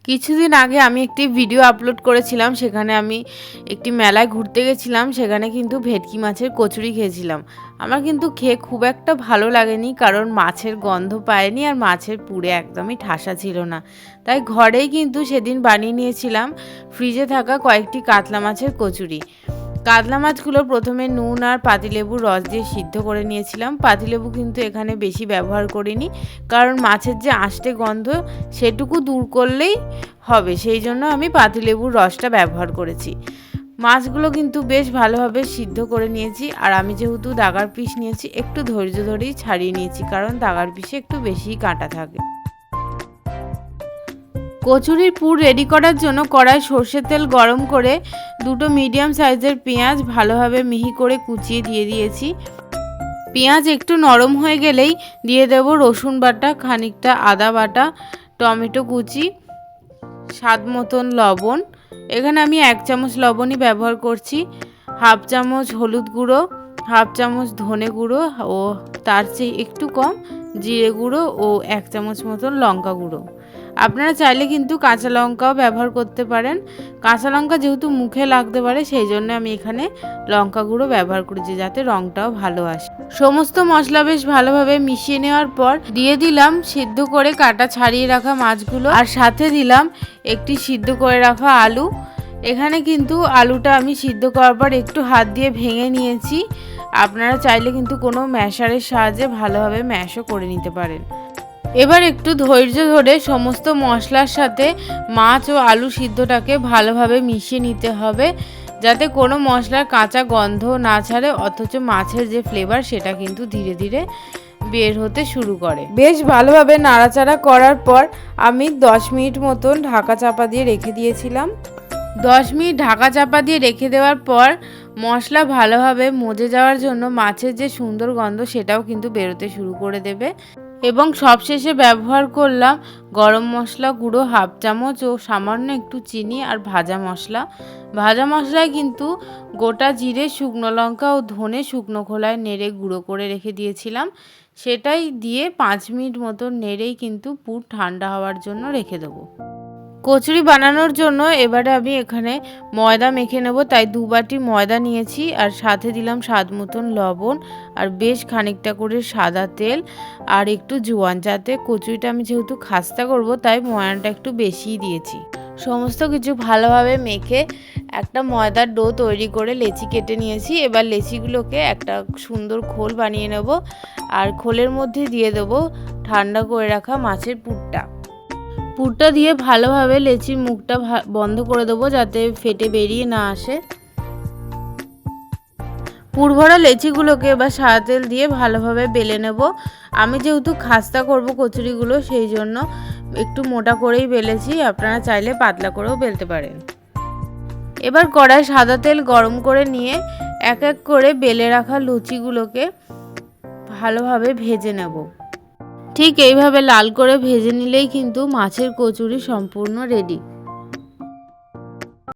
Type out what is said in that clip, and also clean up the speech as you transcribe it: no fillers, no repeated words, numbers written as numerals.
কিছুদিন আগে আমি একটি ভিডিও আপলোড করেছিলাম, সেখানে আমি একটি মেলায় ঘুরতে গেছিলাম। সেখানে কিন্তু ভেটকি মাছের কচুরি খেয়েছিলাম। আমার কিন্তু খেয়ে খুব একটা ভালো লাগেনি, কারণ মাছের গন্ধ পায়নি আর মাছের পুড়ে একদমই ঠাসা ছিল না। তাই ঘরেই কিন্তু সেদিন বানিয়ে নিয়েছিলাম ফ্রিজে থাকা কয়েকটি কাতলা মাছের কচুরি। কাতলা মাছগুলো প্রথমে নুন আর পাতিলেবুর রস দিয়ে সিদ্ধ করে নিয়েছিলাম। পাতিলেবু কিন্তু এখানে বেশি ব্যবহার করিনি, কারণ মাছের যে আষ্টে গন্ধ সেটুকু দূর করলেই হবে, সেই জন্য আমি পাতিলেবুর রসটা ব্যবহার করেছি। মাছগুলো কিন্তু বেশ ভালোভাবে সিদ্ধ করে নিয়েছি, আর আমি যেহেতু দাগার পিস নিয়েছি একটু ধৈর্য ধরেই ছাড়িয়ে নিয়েছি, কারণ দাগার পিসে একটু বেশিই কাঁটা থাকে। কচুরির পুর রেডি করার জন্য কড়াই সর্ষের তেল গরম করে দুটো মিডিয়াম সাইজের পেঁয়াজ ভালোভাবে মিহি করে কুচিয়ে দিয়ে দিয়েছি। পেঁয়াজ একটু নরম হয়ে গেলেই দিয়ে দেব রসুন বাটা, খানিকটা আদা বাটা, টমেটো কুচি, স্বাদ মতন লবণ। এখানে আমি 1 চামচ লবণই ব্যবহার করছি, হাফ চামচ হলুদ গুঁড়ো, হাফ চামচ ধনে গুঁড়ো ও তার চেয়ে একটু কম জিরে গুঁড়ো ও 1 চামচ মতন লঙ্কা গুঁড়ো। আপনারা চাইলে কিন্তু কাঁচা লঙ্কাও ব্যবহার করতে পারেন। কাঁচা লঙ্কা যেহেতু মুখে লাগতে পারে, সেই জন্য আমি এখানে লঙ্কা গুঁড়ো ব্যবহার করেছি, যাতে রঙটাও ভালো আসে। সমস্ত মশলা বেশ ভালোভাবে মিশিয়ে নেওয়ার পর দিয়ে দিলাম সিদ্ধ করে কাটা ছাড়িয়ে রাখা মাছগুলো, আর সাথে দিলাম একটি সিদ্ধ করে রাখা আলু। এখানে কিন্তু আলুটা আমি সিদ্ধ করার পর একটু হাত দিয়ে ভেঙে নিয়েছি। আপনারা চাইলে কিন্তু কোনো ম্যাশারের সাহায্যে ভালোভাবে ম্যাশও করে নিতে পারেন। এবার একটু ধৈর্য ধরে সমস্ত মশলার সাথে মাছ ও আলু সিদ্ধটাকে ভালোভাবে মিশিয়ে নিতে হবে, যাতে কোনো মশলার কাঁচা গন্ধ না ছাড়ে, অথচ মাছের যে ফ্লেভার সেটা কিন্তু ধীরে ধীরে বের হতে শুরু করে। বেশ ভালোভাবে নাড়াচাড়া করার পর আমি 10 মিনিট মতন ঢাকা চাপা দিয়ে রেখে দিয়েছিলাম। 10 মিনিট ঢাকা চাপা দিয়ে রেখে দেওয়ার পর মশলা ভালোভাবে মজে যাওয়ার জন্য মাছের যে সুন্দর গন্ধ সেটাও কিন্তু বেরোতে শুরু করে দেবে। এবং সবশেষে ব্যবহার করলাম গরম মশলা গুঁড়ো হাফ চামচ ও সামান্য একটু চিনি আর ভাজা মশলা। ভাজা মশলায় কিন্তু গোটা জিরে, শুকনো লঙ্কা ও ধনে শুকনো খোলায় নেড়ে গুঁড়ো করে রেখে দিয়েছিলাম। সেটাই দিয়ে 5 মিনিট মতো নেড়েই কিন্তু পুর ঠান্ডা হওয়ার জন্য রেখে দেবো। কচুরি বানানোর জন্য এবারে আমি এখানে ময়দা মেখে নেব, তাই 2 বাটি ময়দা নিয়েছি, আর সাথে দিলাম স্বাদ মতন লবণ আর বেশ খানিকটা করে সাদা তেল আর একটু জোয়ান, যাতে কচুরিটা আমি যেহেতু খাস্তা করব তাই ময়ানটা একটু বেশিই দিয়েছি। সমস্ত কিছু ভালোভাবে মেখে একটা ময়দার ডো তৈরি করে লেচি কেটে নিয়েছি। এবার লেচিগুলোকে একটা সুন্দর খোল বানিয়ে নেব, আর খোলের মধ্যে দিয়ে দেবো ঠান্ডা করে রাখা মাছের পুরটা। পুরটা দিয়ে ভালোভাবে লেচির মুখটা বন্ধ করে দেবো, যাতে ফেটে বেরিয়ে না আসে। পুর ভরা লেচিগুলোকে এবার সাদা তেল দিয়ে ভালোভাবে বেলে নেব। আমি যেহেতু খাস্তা করব কচুরিগুলো, সেই জন্য একটু মোটা করেই বেলেছি, আপনারা চাইলে পাতলা করেও বেলতে পারেন। এবার কড়াই সাদা তেল গরম করে নিয়ে এক এক করে বেলে রাখা লুচিগুলোকে ভালোভাবে ভেজে নেব। ঠিক এইভাবে লাল করে ভেজে নিলেই কিন্তু মাছের কচুরি সম্পূর্ণ রেডি।